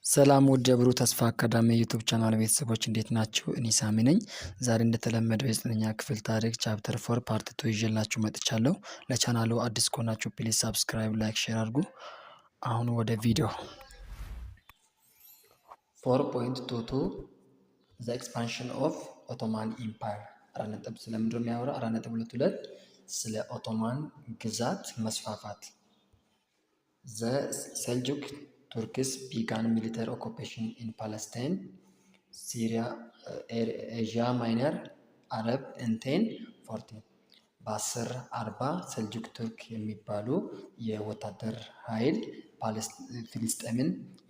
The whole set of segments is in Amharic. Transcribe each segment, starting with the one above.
ሰላም ውድ የብሩህ ተስፋ አካዳሚ ዩቲዩብ ቻናል ቤተሰቦች እንዴት ናችሁ? እኔ ሳሚ ነኝ። ዛሬ እንደተለመደው የዘጠነኛ ክፍል ታሪክ ቻፕተር 4 ፓርት 2 ይዤላችሁ መጥቻለሁ። ለቻናሉ አዲስ ከሆናችሁ ፕሊዝ ሳብስክራይብ፣ ላይክ፣ ሼር አድርጉ። አሁን ወደ ቪዲዮ 4.22 ዘ ኤክስፓንሽን ኦፍ ኦቶማን ኢምፓየር አራነጥብ ስለምንድነው የሚያወራ? 4.22 ስለ ኦቶማን ግዛት መስፋፋት። ዘ ሴልጁክ Turkish began military occupation in Palestine, Syria, Asia Minor, Arab in 1040 በ1040 ሰልጁክ ቱርክ የሚባሉ የወታደር ኃይል ፊልስጤምን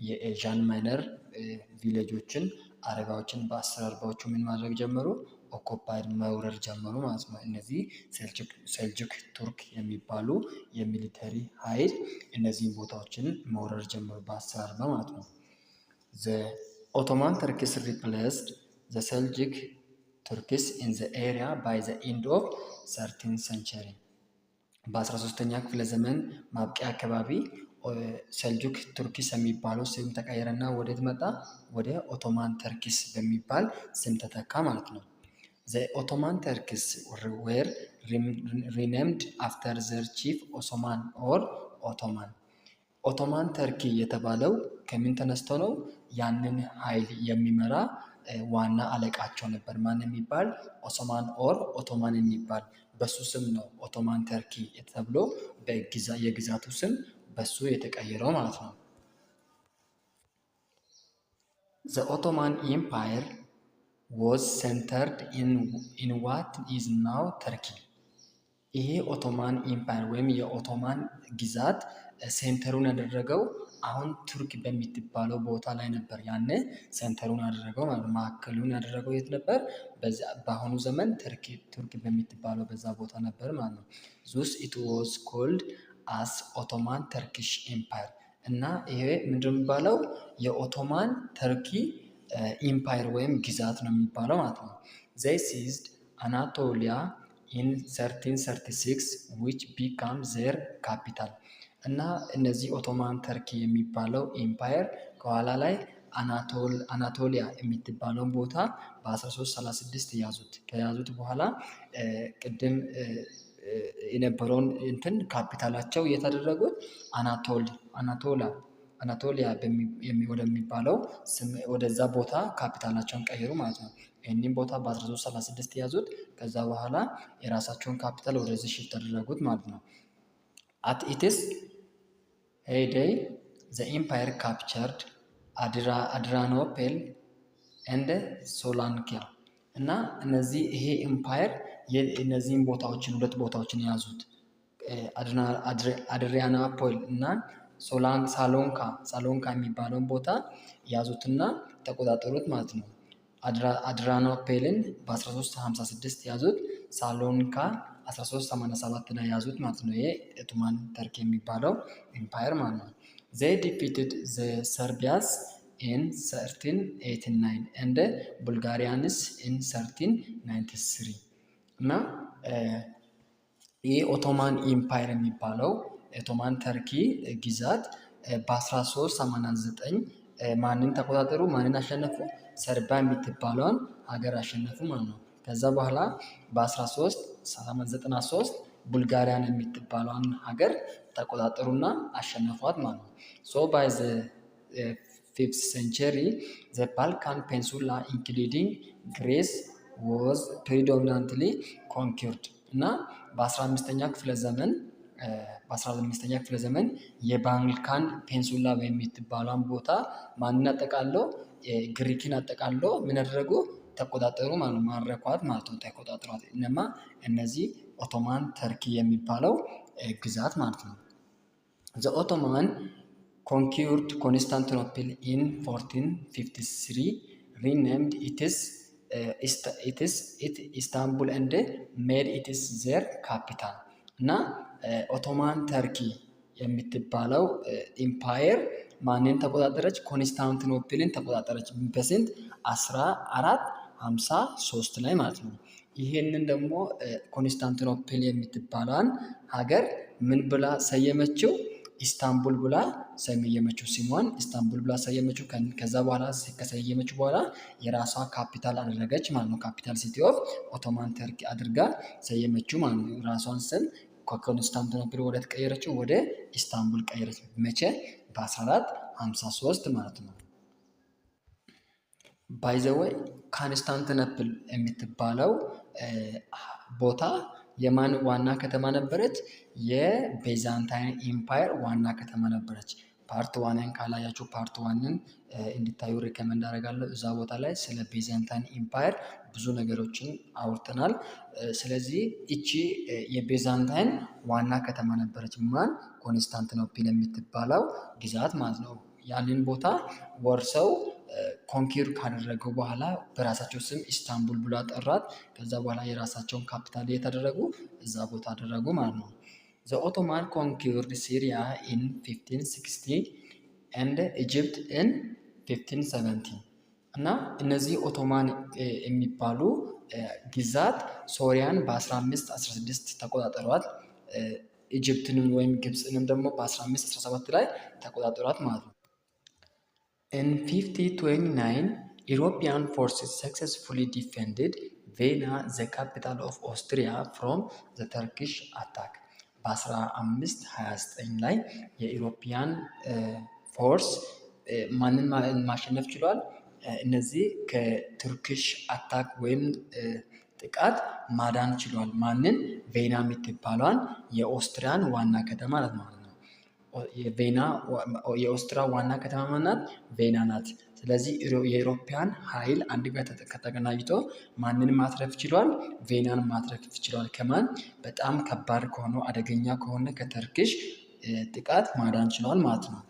የኤዥያን ማይነር ቪሌጆችን አረባዎችን በ1040ዎቹ ምን ማድረግ ጀመሩ? ኦኮፓይድ መውረር ጀመሩ ማለት ነው። እነዚህ ሴልጁክ ቱርክ የሚባሉ የሚሊተሪ ኃይል እነዚህን ቦታዎችን መውረር ጀመሩ በ1040 ማለት ነው። The Ottoman Turks replaced the Seljuk Turks in the area by the end of 13th century በ13ኛ ክፍለ ዘመን ማብቂያ አካባቢ ሰልጁክ ቱርኪስ የሚባለው ስም ተቀየረና ወዴት መጣ? ወደ ኦቶማን ተርኪስ በሚባል ስም ተተካ ማለት ነው። The Ottoman Turks were renamed after their chief Osman or Ottoman. ኦቶማን ተርኪ የተባለው ከምን ተነስቶ ነው? ያንን ኃይል የሚመራ ዋና አለቃቸው ነበር። ማን የሚባል? ኦስማን ኦር ኦቶማን የሚባል በሱ ስም ነው ኦቶማን ተርኪ ተብሎ የግዛቱ ስም በሱ የተቀየረው ማለት ነው። The Ottoman Empire was centered in what is now Turkey. ይሄ ኦቶማን ኢምፓየር ወይም የኦቶማን ግዛት ሴንተሩን ያደረገው አሁን ቱርክ በምትባለው ቦታ ላይ ነበር። ያኔ ሴንተሩን ያደረገው ማለት ማዕከሉን ያደረገው የት ነበር? በአሁኑ ዘመን ቱርክ በምትባለው በዛ ቦታ ነበር ማለት ነው። ዙስ ኢት ዋዝ ኮልድ አስ ኦቶማን ተርኪሽ ኤምፓየር እና ይሄ ምንድን የሚባለው? የኦቶማን ተርኪ ኢምፓየር ወይም ግዛት ነው የሚባለው ማለት ነው። they seized Anatolia in 1336 which became their capital እና እነዚህ ኦቶማን ተርኪ የሚባለው ኢምፓየር ከኋላ ላይ አናቶሊያ የምትባለውን ቦታ በ1336 ያዙት። ከያዙት በኋላ ቅድም የነበረውን ካፒታላቸው የተደረጉት አናቶሊያ ወደሚባለው ወደዛ ቦታ ካፒታላቸውን ቀየሩ ማለት ነው። ይህንን ቦታ በ1336 ያዙት። ከዛ በኋላ የራሳቸውን ካፒታል ወደዚህ ሽፍት ተደረጉት ማለት ነው። At its heyday, the empire captured Adrianople and Solankia እና እነዚህ ይሄ ኤምፓየር እነዚህን ቦታዎችን ሁለት ቦታዎችን ያዙት። አድሪያናፖል እና ሳሎንካ የሚባለውን ቦታ ያዙትና ተቆጣጠሩት ማለት ነው። አድሪያኖፕልን በ1356 ያዙት። ሳሎንካ 1387 ላይ ያዙት ማለት ነው። ይሄ ኦቶማን ተርክ የሚባለው ኤምፓየር ማለት ነው። they defeated the Serbians in 1389 and Bulgarians in 1393 እና ይህ ኦቶማን ኢምፓየር የሚባለው ኦቶማን ተርኪ ግዛት በ1389 ማንን ተቆጣጠሩ? ማንን አሸነፉ? ሰርቢያ የምትባለውን ሀገር አሸነፉ ማለት ነው። ከዛ በኋላ በ1393 ቡልጋሪያን የምትባለውን ሀገር ተቆጣጠሩና አሸነፏት ማለት ነው። so by the 5th century the Balkan Peninsula including Greece was predominantly conquered እና በ15ኛ ክፍለ ዘመን የባልካን ፔንሱላ የምትባለውን ቦታ ማንን አጠቃለው? ግሪክን አጠቃለው ምን አደረጉ? ተቆጣጠሩ ማለት ነው። ማረኳት ማለት ነው። ተቆጣጠሯት እነዚህ ኦቶማን ተርኪ የሚባለው ግዛት ማለት ነው። The Ottoman conquered Constantinople in 1453 renamed it Istanbul and made it their capital እና ኦቶማን ተርኪ የምትባለው ኢምፓየር ማንን ተቆጣጠረች? ኮንስታንቲኖፕልን ተቆጣጠረች። በስንት? 1453 ላይ ማለት ነው። ይሄንን ደግሞ ኮንስታንቲኖፕል የምትባለውን ሀገር ምን ብላ ሰየመችው? ኢስታንቡል ብላ ሰየመችው። ስሟን ኢስታንቡል ብላ ሰየመችው። ከዛ በኋላ ከሰየመችው በኋላ የራሷ ካፒታል አደረገች ማለት ነው። ካፒታል ሲቲ ኦፍ ኦቶማን ተርኪ አድርጋ ሰየመችው ማለት ነው። ራሷን ስም ከኮንስታንቲኖፕል ወደ ተቀየረችው ወደ ኢስታንቡል ቀየረች። መቼ? በ1453 ማለት ነው። ባይ ዘ ወይ ኮንስታንቲኖፕል የምትባለው ቦታ የማን ዋና ከተማ ነበረች? የቤዛንታይን ኢምፓየር ዋና ከተማ ነበረች። ፓርት ዋንን ካላያችሁ ፓርት ዋንን እንዲታዩ ሪከመንድ አደርጋለሁ። እዛ ቦታ ላይ ስለ ቤዛንታይን ኢምፓየር ብዙ ነገሮችን አውርተናል። ስለዚህ እቺ የቤዛንታይን ዋና ከተማ ነበረች። ማን? ኮንስታንቲኖፕል የምትባለው ግዛት ማለት ነው። ያንን ቦታ ወርሰው ኮንኪር ካደረገው በኋላ በራሳቸው ስም ኢስታንቡል ብሎ ጠራት። ከዛ በኋላ የራሳቸውን ካፒታል የተደረጉ እዛ ቦታ አደረጉ ማለት ነው። ዘ ኦቶማን ኮንኪርድ ሲሪያ ኢን 1560 ኤንድ ኢጅፕት ኢን 1570 እና እነዚህ ኦቶማን የሚባሉ ግዛት ሶሪያን በ1516 ተቆጣጠሯት። ኢጅፕትንም ወይም ግብፅንም ደግሞ በ1517 ላይ ተቆጣጠሯት ማለት ነው። In 1529, European forces successfully defended Vienna, the capital of Austria, from the Turkish attack. በ1529 ላይ የኢሮፒያን ፎርስ ማንን ማሸነፍ ችሏል? እነዚህ ከቱርኪሽ አታክ ወይም ጥቃት ማዳን ችሏል። ማንን? ቬና የምትባሏን የኦስትሪያን ዋና ከተማ ናት ማለት ነው። የኦስትሪያ ዋና ከተማ ናት፣ ቬና ናት። ስለዚህ የኢሮፒያን ኃይል አንድ ጋር ከተቀናጅቶ ማንን ማትረፍ ችሏል? ቬናን ማትረፍ ችሏል። ከማን? በጣም ከባድ ከሆነው አደገኛ ከሆነ ከቱርኪሽ ጥቃት ማዳን ችሏል ማለት ነው።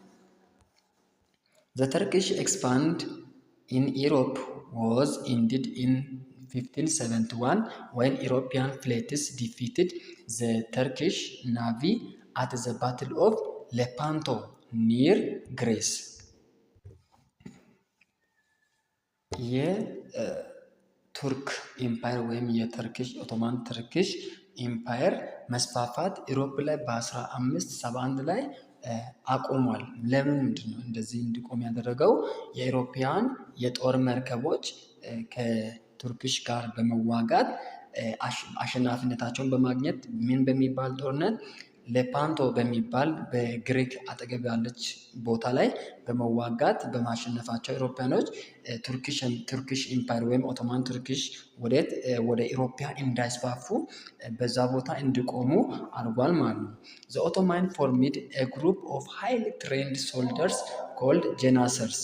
The Turkish expand in Europe was ended in 1571 when European fleets defeated the Turkish navy at the Battle of Lepanto near Greece. የቱርክ ኢምፓየር ወይም የቱርኪሽ ኦቶማን ቱርኪሽ ኢምፓየር መስፋፋት ኢሮፕ ላይ በ1571 ላይ አቆሟል። ለምንድን ነው እንደዚህ እንዲቆም ያደረገው? የኢሮፒያን የጦር መርከቦች ከቱርኪሽ ጋር በመዋጋት አሸናፊነታቸውን በማግኘት ምን በሚባል ጦርነት? ሌፓንቶ በሚባል በግሪክ አጠገብ ያለች ቦታ ላይ በመዋጋት በማሸነፋቸው ኢሮፓያኖች ቱርኪሽ ኢምፓየር ወይም ኦቶማን ቱርኪሽ ወደ ኢሮፓ እንዳይስፋፉ በዛ ቦታ እንዲቆሙ አድርጓል ማለት ነው። ዘ ኦቶማን ፎርሚድ ኤ ግሩፕ ኦፍ ሃይሊ ትሬንድ ሶልደርስ ኮልድ ጀናሰርስ።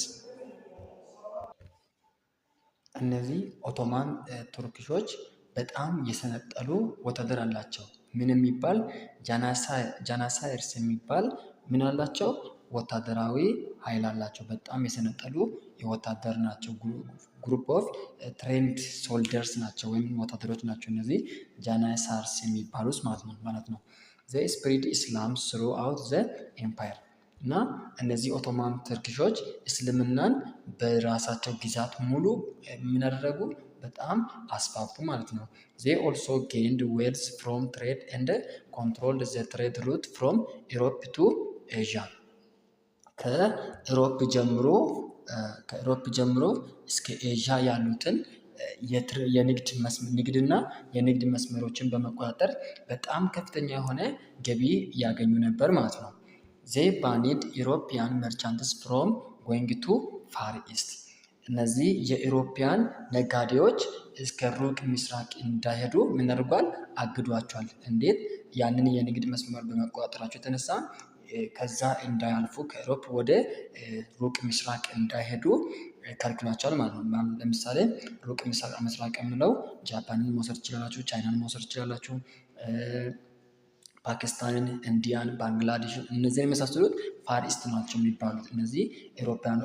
እነዚህ ኦቶማን ቱርኪሾች በጣም የሰነጠሉ ወታደር አላቸው። ምን የሚባል? ጃናሳይርስ የሚባል ምን አላቸው? ወታደራዊ ኃይል አላቸው። በጣም የሰነጠሉ የወታደር ናቸው። ግሩፕ ኦፍ ትሬንድ ሶልደርስ ናቸው ወይም ወታደሮች ናቸው። እነዚህ ጃናሳይርስ የሚባሉት ማለት ነው። ዘ ስፕሪድ ኢስላም ስሩ አውት ዘ ኤምፓየር እና እነዚህ ኦቶማን ቱርኪሾች እስልምናን በራሳቸው ግዛት ሙሉ ምን አደረጉ? በጣም አስፋፉ ማለት ነው። they also gained wealth from trade and controlled the trade route from Europe to Asia. ከኢሮፕ ጀምሮ እስከ ኤዥያ ያሉትን ንግድና የንግድ መስመሮችን በመቆጣጠር በጣም ከፍተኛ የሆነ ገቢ ያገኙ ነበር ማለት ነው። they banned European merchants from going to Far East. እነዚህ የኢሮፒያን ነጋዴዎች እስከ ሩቅ ምስራቅ እንዳይሄዱ ምን አድርጓል? አግዷቸዋል። እንዴት? ያንን የንግድ መስመር በመቆጣጠራቸው የተነሳ ከዛ እንዳያልፉ ከኢሮፕ ወደ ሩቅ ምስራቅ እንዳይሄዱ ከልክሏቸዋል ማለት ነው። ለምሳሌ ሩቅ ምስራቅ የምንለው ጃፓንን መውሰድ ትችላላችሁ፣ ቻይናን መውሰድ ትችላላችሁ፣ ፓኪስታንን፣ ኢንዲያን፣ ባንግላዴሽን እነዚህን የመሳሰሉት ፋር ኢስት ናቸው የሚባሉት። እነዚህ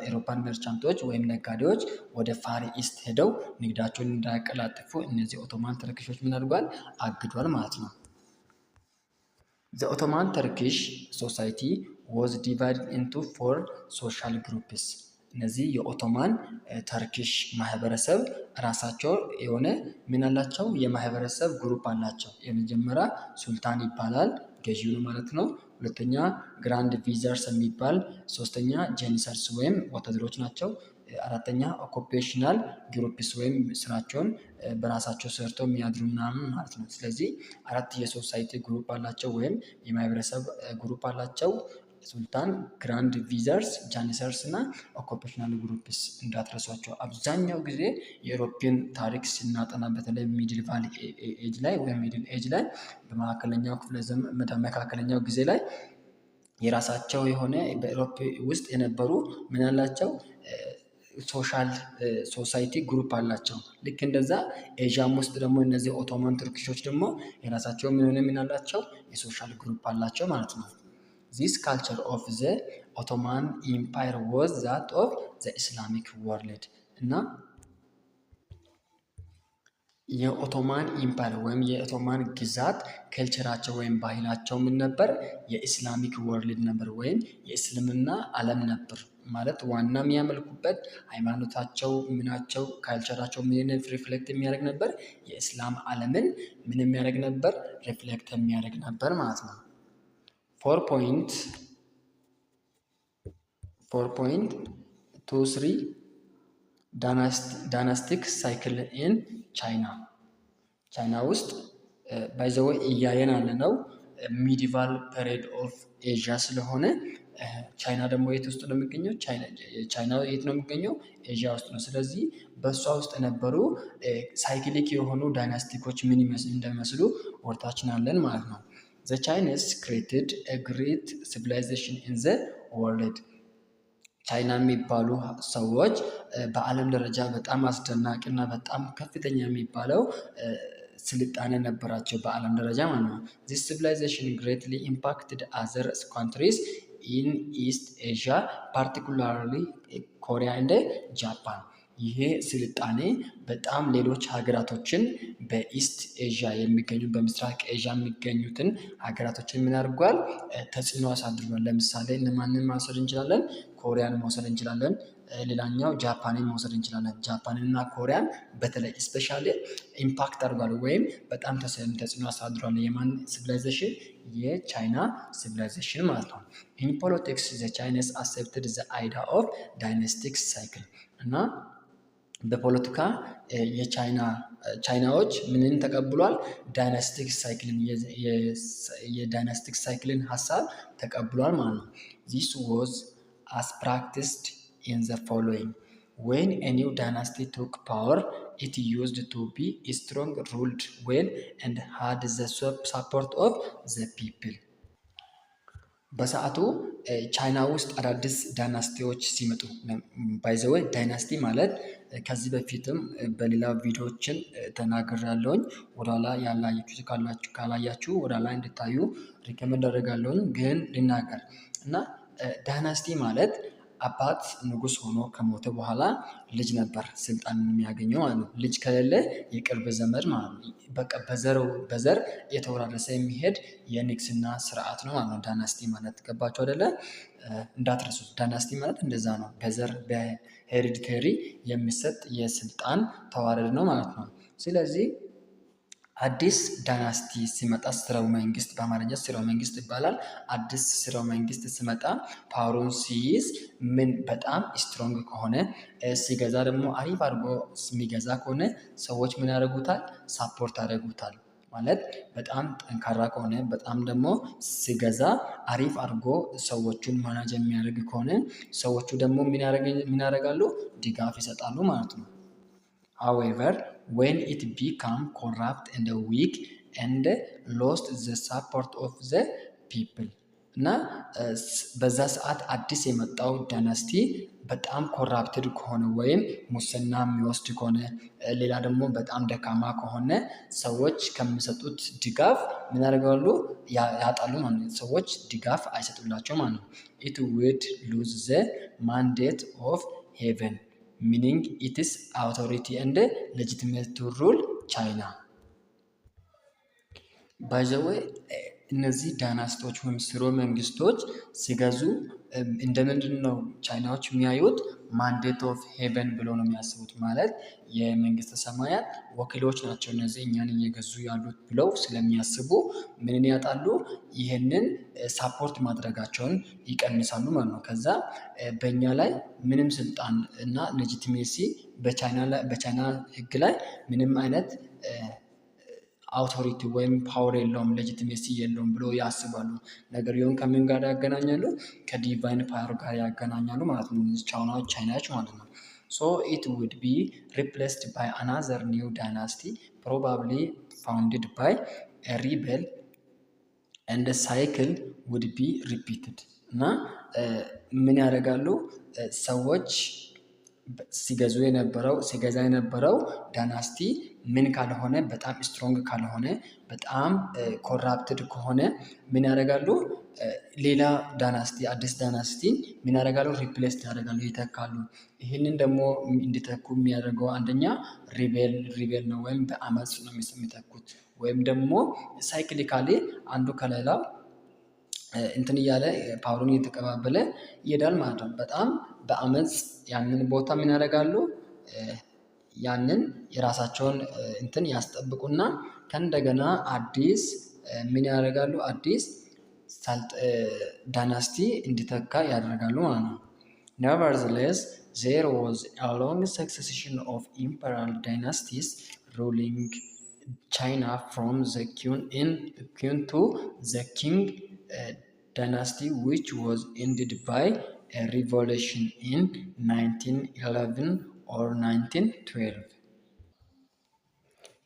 ኤሮፓን መርቻንቶች ወይም ነጋዴዎች ወደ ፋር ኢስት ሄደው ንግዳቸውን እንዳያቀላጥፉ እነዚህ ኦቶማን ተርኪሾች ምን አድርጓል? አግዷል ማለት ነው። The Ottoman Turkish society was divided into 4 social groups. እነዚህ የኦቶማን ተርኪሽ ማህበረሰብ ራሳቸው የሆነ ምን አላቸው? የማህበረሰብ ግሩፕ አላቸው። የመጀመሪያ ሱልጣን ይባላል፣ ገዢው ማለት ነው። ሁለተኛ ግራንድ ቪዘርስ የሚባል፣ ሶስተኛ ጄኒሰርስ ወይም ወታደሮች ናቸው። አራተኛ ኦኩፔሽናል ግሩፕስ ወይም ስራቸውን በራሳቸው ሰርተው የሚያድሩ ምናምን ማለት ነው። ስለዚህ አራት የሶሳይቲ ግሩፕ አላቸው ወይም የማህበረሰብ ግሩፕ አላቸው። ሱልጣን፣ ግራንድ ቪዘርስ፣ ጃኒሰርስ እና ኦኩፔሽናል ግሩፕስ እንዳትረሷቸው። አብዛኛው ጊዜ የኢሮፒያን ታሪክ ስናጠና በተለይ ሚድል ኤጅ ላይ ወይም ሚድል ኤጅ ላይ በመካከለኛው ክፍለ ዘመን መካከለኛው ጊዜ ላይ የራሳቸው የሆነ በኢሮፕ ውስጥ የነበሩ ምን አላቸው ሶሻል ሶሳይቲ ግሩፕ አላቸው። ልክ እንደዛ ኤዥያም ውስጥ ደግሞ እነዚህ ኦቶማን ቱርኪሾች ደግሞ የራሳቸው ምን አላቸው የሶሻል ግሩፕ አላቸው ማለት ነው። ዚስ ካልቸር ኦፍ ዘ ኦቶማን ኢምፓየር ዋዝ ዛት ኦፍ ዘ ኢስላሚክ ወርልድ እና የኦቶማን ኢምፓየር ወይም የኦቶማን ግዛት ከልቸራቸው ወይም ባህላቸው ምን ነበር? የኢስላሚክ ወርልድ ነበር ወይም የእስልምና ዓለም ነበር። ማለት ዋና የሚያመልኩበት ሃይማኖታቸው ምናቸው ካልቸራቸው ምን ሪፍሌክት የሚያደርግ ነበር? የእስላም ዓለምን ምን የሚያደርግ ነበር? ሪፍሌክት የሚያደርግ ነበር ማለት ነው። 4.23 ዳይናስቲክ ሳይክል ኢን ቻይና። ቻይና ውስጥ ባይ ዘ ወይ እያየን ያለነው ሚዲቫል ፔሪድ ኦፍ ኤዥያ ስለሆነ ቻይና ደግሞ የት ውስጥ ነው የሚገኘው? ቻይና የት ነው የሚገኘው? ኤዥያ ውስጥ ነው። ስለዚህ በእሷ ውስጥ የነበሩ ሳይክሊክ የሆኑ ዳይናስቲኮች ምን እንደሚመስሉ ወርታችን አለን ማለት ነው። ዘ ቻይኒስ ክሬትድ ኤ ግሬት ሲቪላይዜሽን ኢን ዘ ወርልድ። ቻይና የሚባሉ ሰዎች በዓለም ደረጃ በጣም አስደናቂ እና በጣም ከፍተኛ የሚባለው ስልጣኔ ነበራቸው በዓለም ደረጃ ማለት ነው። ዚስ ሲቪላይዜሽን ግሬትሊ ኢምፓክትድ አዘር ካንትሪስ ኢን ኢስት ኤዥያ ፓርቲኩላርሊ ኮሪያ እንደ ጃፓን። ይሄ ስልጣኔ በጣም ሌሎች ሀገራቶችን በኢስት ኤዥያ የሚገኙ በምስራቅ ኤዥያ የሚገኙትን ሀገራቶችን ምን አድርጓል? ተጽዕኖ አሳድሯል። ለምሳሌ እነማንን መውሰድ እንችላለን? ኮሪያን መውሰድ እንችላለን። ሌላኛው ጃፓንን መውሰድ እንችላለን። ጃፓንን እና ኮሪያን በተለይ ስፔሻሊ ኢምፓክት አድርጓል ወይም በጣም ተጽዕኖ አሳድሯል። የማን ሲቪላይዜሽን? የቻይና ሲቪላይዜሽን ማለት ነው። ኢን ፖለቲክስ ዘ ቻይኒስ አክሴፕትድ ዘ አይዲያ ኦፍ ዳይናስቲክ ሳይክል እና በፖለቲካ ቻይናዎች ምንን ተቀብሏል? ዳይናስቲክ ሳይክልን የዳይናስቲክ ሳይክልን ሀሳብ ተቀብሏል ማለት ነው። ዚስ ዋዝ as practiced in the following: when a new dynasty took power, it used to be strong, ruled well, and had the support of the people. በሰዓቱ ቻይና ውስጥ አዳዲስ ዳይናስቲዎች ሲመጡ ባይዘወይ ዳይናስቲ ማለት ከዚህ በፊትም በሌላ ቪዲዮዎችን ተናግሬያለሁኝ። ወደኋላ ያላያችሁ ካላያችሁ ወደኋላ እንድታዩ ሪከመንድ አደርጋለሁኝ። ግን ልናገር እና ዳይናስቲ ማለት አባት ንጉስ ሆኖ ከሞተ በኋላ ልጅ ነበር ስልጣን የሚያገኘው ማለት ነው። ልጅ ከሌለ የቅርብ ዘመድ ማለት ነው። በቃ በዘር የተወራረሰ የሚሄድ የንግስና ስርዓት ነው ማለት ነው ዳይናስቲ ማለት። ገባችሁ አይደለ? እንዳትረሱት። ዳይናስቲ ማለት እንደዛ ነው። በዘር በሄሪዲተሪ የሚሰጥ የስልጣን ተዋረድ ነው ማለት ነው። ስለዚህ አዲስ ዳይናስቲ ሲመጣ ስርወ መንግስት በአማርኛ ስርወ መንግስት ይባላል። አዲስ ስርወ መንግስት ሲመጣ ፓወሩን ሲይዝ ምን በጣም ስትሮንግ ከሆነ ሲገዛ ደግሞ አሪፍ አድርጎ የሚገዛ ከሆነ ሰዎች ምን ያደርጉታል? ሳፖርት ያደርጉታል። ማለት በጣም ጠንካራ ከሆነ በጣም ደግሞ ሲገዛ አሪፍ አድርጎ ሰዎቹን ማናጅ የሚያደርግ ከሆነ ሰዎቹ ደግሞ ምን ያደርጋሉ? ድጋፍ ይሰጣሉ ማለት ነው። However, when it became corrupt and weak and lost the support of the people እና በዛ ሰዓት አዲስ የመጣው ዳይናስቲ በጣም ኮራፕትድ ከሆነ ወይም ሙስና የሚወስድ ከሆነ ሌላ ደግሞ በጣም ደካማ ከሆነ ሰዎች ከሚሰጡት ድጋፍ ምን ያደርጋሉ? ያጣሉ ማለት ነው። ሰዎች ድጋፍ አይሰጡላቸው ማለት ነው። It would lose the mandate of heaven, meaning its authority and legitimacy to rule China. By the way, እነዚህ ዳይናስቲዎች ወይም ስርወ መንግስቶች ሲገዙ እንደምንድን ነው ቻይናዎች የሚያዩት? ማንዴት ኦፍ ሄቨን ብሎ ነው የሚያስቡት። ማለት የመንግስተ ሰማያት ወኪሎች ናቸው እነዚህ እኛን እየገዙ ያሉት ብለው ስለሚያስቡ ምንን ያጣሉ? ይህንን ሳፖርት ማድረጋቸውን ይቀንሳሉ ማለት ነው። ከዛ በእኛ ላይ ምንም ስልጣን እና ሌጂቲሜሲ በቻይና ህግ ላይ ምንም አይነት አውቶሪቲ ወይም ፓወር የለውም፣ ሌጂቲሜሲ የለውም ብሎ ያስባሉ። ነገርየውን ከምን ጋር ያገናኛሉ? ከዲቫይን ፓወር ጋር ያገናኛሉ ማለት ነው። ቻይናዎች ማለት ነው። ሶ ኢት ውድ ቢ ሪፕሌስድ ባይ አናዘር ኒው ዳይናስቲ ፕሮባብሊ ፋውንድድ ባይ ሪቤል ኤንድ ሳይክል ውድ ቢ ሪፒትድ። እና ምን ያደርጋሉ ሰዎች ሲገዛ የነበረው ዳይናስቲ ምን ካልሆነ በጣም ስትሮንግ ካልሆነ በጣም ኮራፕትድ ከሆነ ምን ያደርጋሉ? ሌላ ዳይናስቲ አዲስ ዳይናስቲ ምን ያደርጋሉ? ሪፕሌስ ያደርጋሉ፣ ይተካሉ። ይህንን ደግሞ እንዲተኩ የሚያደርገው አንደኛ ሪቤል ነው ወይም በአመፅ ነው የሚተኩት። ወይም ደግሞ ሳይክሊካሊ አንዱ ከሌላው እንትን እያለ ፓወሩን እየተቀባበለ ይሄዳል ማለት ነው። በጣም በአመፅ ያንን ቦታ ምን ያደርጋሉ? ያንን የራሳቸውን እንትን ያስጠብቁና ከእንደገና አዲስ ምን ያደርጋሉ? አዲስ ዳይናስቲ እንዲተካ ያደርጋሉ ማለት ነው። Nevertheless, there was a long succession of imperial dynasties ruling China from the Qin to the Qing dynasty, which was ended by a revolution in 1911 or 1912.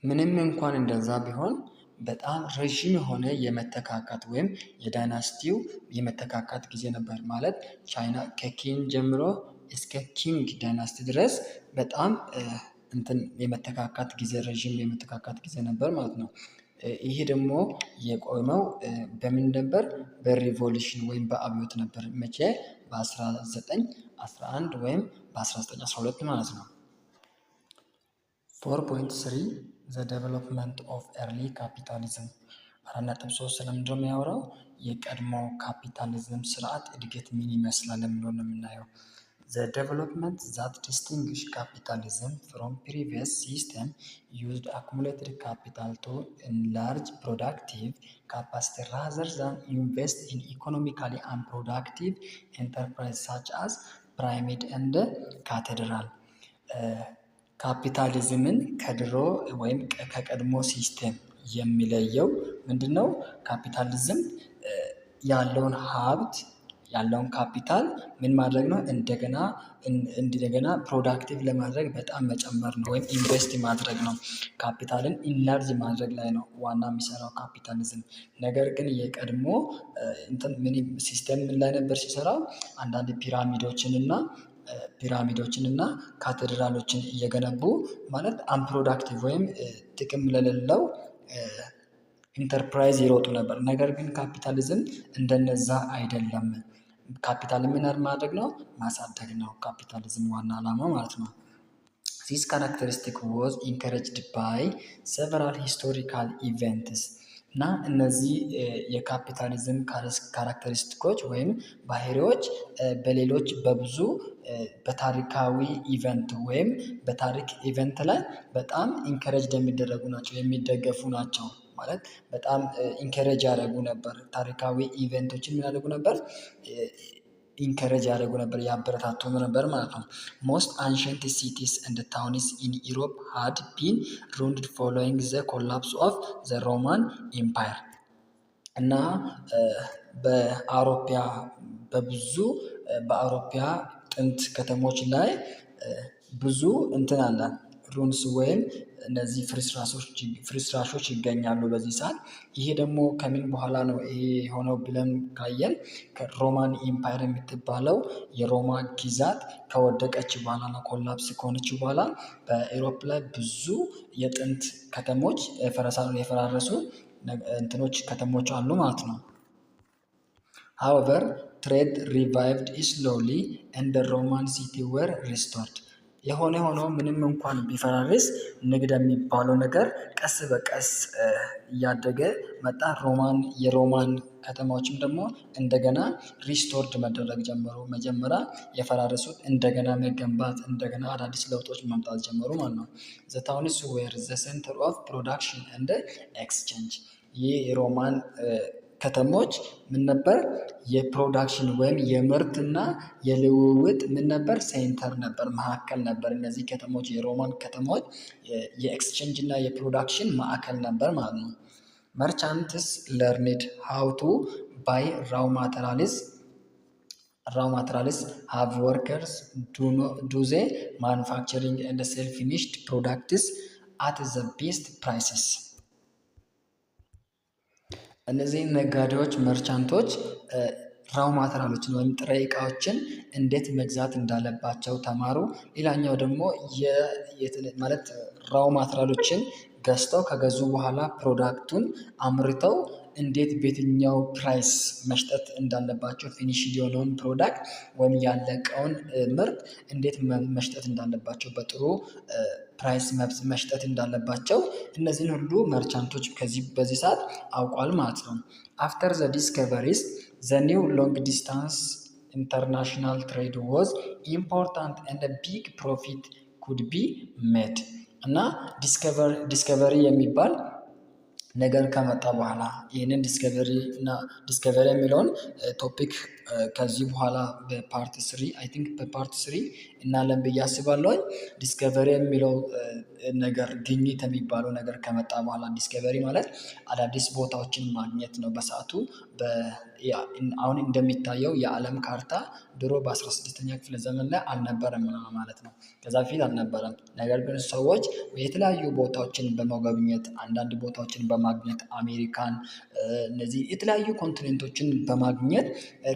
ምንም እንኳን እንደዛ ቢሆን በጣም ረዥም የሆነ የመተካካት ወይም የዳይናስቲው የመተካካት ጊዜ ነበር። ማለት ቻይና ከኪን ጀምሮ እስከ ኪንግ ዳይናስቲ ድረስ በጣም እንትን የመተካካት ጊዜ ረዥም የመተካካት ጊዜ ነበር ማለት ነው። ይሄ ደግሞ የቆመው በምን ነበር? በሪቮሉሽን ወይም በአብዮት ነበር። መቼ? በ1911 ወይም በ1912 ማለት ነው። 4.3 ዘ ዴቨሎፕመንት ኦፍ ኤርሊ ካፒታሊዝም 4.3 ስለምንድን ነው የሚያወራው? የቀድሞ ካፒታሊዝም ስርዓት እድገት ምን ይመስላል የሚለውን ነው የምናየው። The development that distinguished capitalism from previous system used accumulated capital to enlarge productive capacity rather than invest in economically unproductive enterprises such as pyramid and cathedral. ካፒታሊዝምን ከድሮ ወይም ከቀድሞ ሲስተም የሚለየው ምንድነው? ካፒታሊዝም ያለውን ሀብት ያለውን ካፒታል ምን ማድረግ ነው? እንደገና ፕሮዳክቲቭ ለማድረግ በጣም መጨመር ነው ወይም ኢንቨስት ማድረግ ነው። ካፒታልን ኢንላርጅ ማድረግ ላይ ነው ዋና የሚሰራው ካፒታሊዝም። ነገር ግን የቀድሞ ሲስተም ምን ላይ ነበር ሲሰራው? አንዳንድ ፒራሚዶችን እና ካቴድራሎችን እየገነቡ ማለት አንፕሮዳክቲቭ ወይም ጥቅም ለሌለው ኢንተርፕራይዝ ይሮጡ ነበር። ነገር ግን ካፒታሊዝም እንደነዛ አይደለም። ካፒታል ምን ማድረግ ነው? ማሳደግ ነው። ካፒታሊዝም ዋና ዓላማ ማለት ነው። This characteristic was encouraged by several historical events እና እነዚህ የካፒታሊዝም ካራክተሪስቲኮች ወይም ባህሪዎች በሌሎች በብዙ በታሪካዊ ኢቨንት ወይም በታሪክ ኢቨንት ላይ በጣም ኢንከሬጅድ የሚደረጉ ናቸው፣ የሚደገፉ ናቸው። ማለት በጣም ኢንከሬጅ ያደረጉ ነበር። ታሪካዊ ኢቨንቶችን ምን ያደርጉ ነበር? ኢንከሬጅ ያደረጉ ነበር፣ ያበረታቱ ነበር ማለት ነው። ሞስት አንሸንት ሲቲስ ኤንድ ታውንስ ኢን ኢሮፕ ሃድ ቢን ሩንድ ፎሎዊንግ ዘ ኮላፕስ ኦፍ ዘ ሮማን ኢምፓየር እና በአውሮፓ ጥንት ከተሞች ላይ ብዙ እንትን አለ ሩንስ ወይም እነዚህ ፍርስራሾች ይገኛሉ በዚህ ሰዓት። ይሄ ደግሞ ከምን በኋላ ነው ይሄ የሆነው ብለን ካየን ከሮማን ኢምፓየር የምትባለው የሮማ ግዛት ከወደቀች በኋላ ነው፣ ኮላፕስ ከሆነች በኋላ በኢሮፕ ላይ ብዙ የጥንት ከተሞች የፈራረሱ ከተሞች አሉ ማለት ነው። However, trade revived slowly and the Roman city were restored. የሆነ ሆኖ ምንም እንኳን ቢፈራርስ ንግድ የሚባለው ነገር ቀስ በቀስ እያደገ መጣ። የሮማን ከተማዎችም ደግሞ እንደገና ሪስቶርድ መደረግ ጀመሩ። መጀመሪያ የፈራረሱት እንደገና መገንባት እንደገና አዳዲስ ለውጦች መምጣት ጀመሩ ማለት ነው። ዘ ታውንስ ዌር ዘ ሴንተር ኦፍ ፕሮዳክሽን እንደ ኤክስቼንጅ። ይህ የሮማን ከተሞች ምን ነበር? የፕሮዳክሽን ወይም የምርትና የልውውጥ ምን ነበር? ሴንተር ነበር፣ ማዕከል ነበር። እነዚህ ከተሞች የሮማን ከተሞች የኤክስቼንጅ እና የፕሮዳክሽን ማዕከል ነበር ማለት ነው። መርቻንትስ ለርኒድ ሃው ቱ ባይ ራው ማቴሪያልስ ሃቭ ወርከርስ ዱ ዘ ማኑፋክቸሪንግ ኤንድ ሴል ፊኒሽድ ፕሮዳክትስ አት ዘ ቤስት ፕራይስስ። እነዚህ ነጋዴዎች መርቻንቶች ራው ማቴሪያሎችን ወይም ጥሬ እቃዎችን እንዴት መግዛት እንዳለባቸው ተማሩ። ሌላኛው ደግሞ ማለት ራው ማቴሪያሎችን ገዝተው ከገዙ በኋላ ፕሮዳክቱን አምርተው እንዴት በየትኛው ፕራይስ መሸጥ እንዳለባቸው፣ ፊኒሽድ የሆነውን ፕሮዳክት ወይም ያለቀውን ምርት እንዴት መሸጥ እንዳለባቸው፣ በጥሩ ፕራይስ መሸጥ እንዳለባቸው እነዚህን ሁሉ መርቻንቶች በዚህ ሰዓት አውቋል ማለት ነው። አፍተር ዘ ዲስከቨሪስ ዘ ኒው ሎንግ ዲስታንስ ኢንተርናሽናል ትሬድ ዋዝ ኢምፖርታንት ኤንድ ቢግ ፕሮፊት ኩድ ቢ ሜድ። እና ዲስከቨሪ የሚባል ነገር ከመጣ በኋላ ይህንን ዲስከቨሪ የሚለውን ቶፒክ ከዚህ በኋላ በፓርት 3 እናያለን ብዬ አስባለሁ። ዲስከቨሪ የሚለው ነገር ግኝት የሚባለው ነገር ከመጣ በኋላ ዲስከቨሪ ማለት አዳዲስ ቦታዎችን ማግኘት ነው። በሰዓቱ አሁን እንደሚታየው የዓለም ካርታ ድሮ በ16ኛ ክፍለ ዘመን ላይ አልነበረም ማለት ነው። ከዛ በፊት አልነበረም። ነገር ግን ሰዎች የተለያዩ ቦታዎችን በመጎብኘት አንዳንድ ቦታዎችን በማግኘት አሜሪካን፣ እነዚህ የተለያዩ ኮንቲኔንቶችን በማግኘት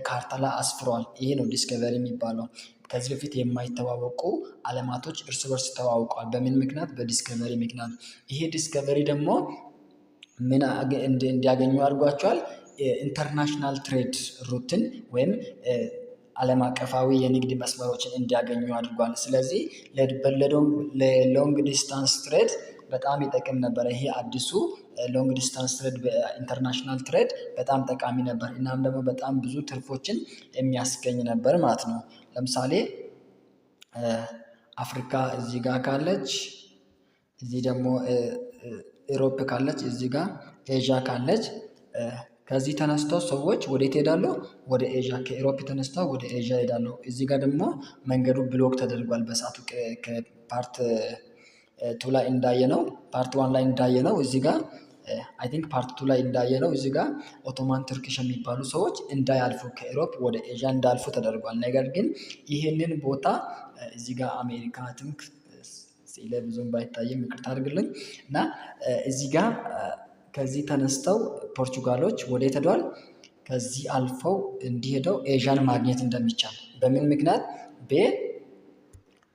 ካርታ ላይ አስፍሯል። ይሄ ነው ዲስከቨሪ የሚባለው። ከዚህ በፊት የማይተዋወቁ ዓለማቶች እርስ በርስ ተዋውቀዋል። በምን ምክንያት? በዲስከቨሪ ምክንያት። ይሄ ዲስከቨሪ ደግሞ ምን እንዲያገኙ አድርጓቸዋል? ኢንተርናሽናል ትሬድ ሩትን ወይም ዓለም አቀፋዊ የንግድ መስመሮችን እንዲያገኙ አድርጓል። ስለዚህ ለሎንግ ዲስታንስ ትሬድ በጣም ይጠቅም ነበረ። ይሄ አዲሱ ሎንግ ዲስታንስ ትሬድ በኢንተርናሽናል ትሬድ በጣም ጠቃሚ ነበር። እናም ደግሞ በጣም ብዙ ትርፎችን የሚያስገኝ ነበር ማለት ነው። ለምሳሌ አፍሪካ እዚህ ጋር ካለች፣ እዚህ ደግሞ ኢሮፕ ካለች፣ እዚህ ጋር ኤዥያ ካለች፣ ከዚህ ተነስተው ሰዎች ወዴት ሄዳሉ? ወደ ኤዥያ። ከኢሮፕ ተነስተው ወደ ኤዥያ ሄዳሉ። እዚህ ጋር ደግሞ መንገዱ ብሎክ ተደርጓል። በሰዓቱ ከፓርት 2 ላይ እንዳየነው፣ ፓርት 1 ላይ እንዳየነው እዚህ ጋር ፓርት 2 ላይ እንዳየነው እዚህ ጋር ኦቶማን ቱርኪሽ የሚባሉ ሰዎች እንዳያልፉ ከኢሮፕ ወደ ኤዥያ እንዳያልፉ ተደርጓል። ነገር ግን ይህንን ቦታ እዚህ ጋር አሜሪካ ሲለ ብዙም ባይታየም ይቅርታ አድርግልኝ እና እዚህ ጋር ከዚህ ተነስተው ፖርቹጋሎች ወዴት ሄደዋል? ከዚህ አልፈው እንዲሄደው ኤዥያን ማግኘት እንደሚቻል በምን ምክንያት?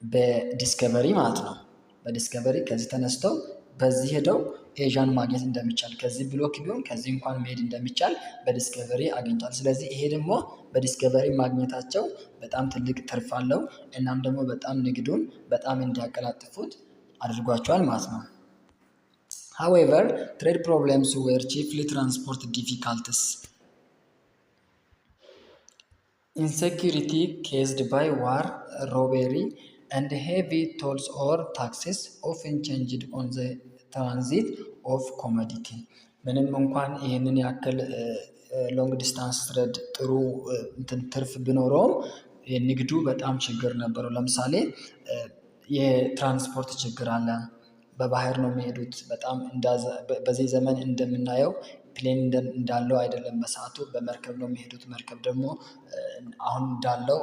በዲስከቨሪ ማለት ነው። በዲስከቨሪ ከዚህ ተነስተው በዚህ ሄደው ኤዥያን ማግኘት እንደሚቻል፣ ከዚህ ብሎክ ቢሆን ከዚህ እንኳን መሄድ እንደሚቻል በዲስከቨሪ አግኝቷል። ስለዚህ ይሄ ደግሞ በዲስከቨሪ ማግኘታቸው በጣም ትልቅ ትርፍ አለው። እናም ደግሞ በጣም ንግዱን በጣም እንዲያቀላጥፉት አድርጓቸዋል ማለት ነው። However, trade problems were chiefly transport difficulties. Insecurity caused by war, robbery, and heavy tolls or taxes often changed on the transit of commodity. ምንም እንኳን ይህንን ያክል ሎንግ ዲስታንስ ትሬድ ጥሩ ትርፍ ቢኖረውም ንግዱ በጣም ችግር ነበረው። ለምሳሌ የትራንስፖርት ችግር አለ። በባህር ነው የሚሄዱት። በጣም በዚህ ዘመን እንደምናየው ፕሌን እንዳለው አይደለም። በሰዓቱ በመርከብ ነው የሚሄዱት። መርከብ ደግሞ አሁን እንዳለው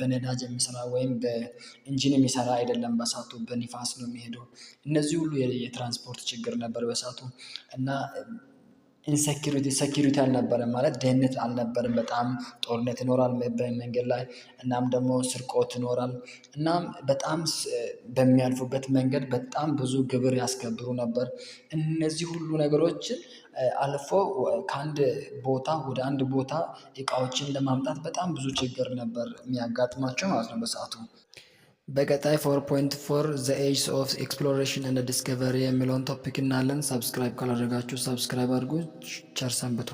በነዳጅ የሚሰራ ወይም በኢንጂን የሚሰራ አይደለም። በሰዓቱ በኒፋስ ነው የሚሄደው። እነዚህ ሁሉ የትራንስፖርት ችግር ነበር በሰዓቱ እና ሴኪሪቲ አልነበረም፣ ማለት ደህንነት አልነበረም። በጣም ጦርነት ይኖራል በመንገድ ላይ። እናም ደግሞ ስርቆት ይኖራል። እናም በጣም በሚያልፉበት መንገድ በጣም ብዙ ግብር ያስገብሩ ነበር። እነዚህ ሁሉ ነገሮችን አልፎ ከአንድ ቦታ ወደ አንድ ቦታ እቃዎችን ለማምጣት በጣም ብዙ ችግር ነበር የሚያጋጥማቸው ማለት ነው በሰዓቱ። በቀጣይ 4.4 ዘ ኤጅስ ኦፍ ኤክስፕሎሬሽን እና ዲስከቨሪ የሚለውን ቶፒክ እናያለን። ሰብስክራይብ ካላደረጋችሁ ሰብስክራይብ አድርጉ። ቸር ሰንብቱ።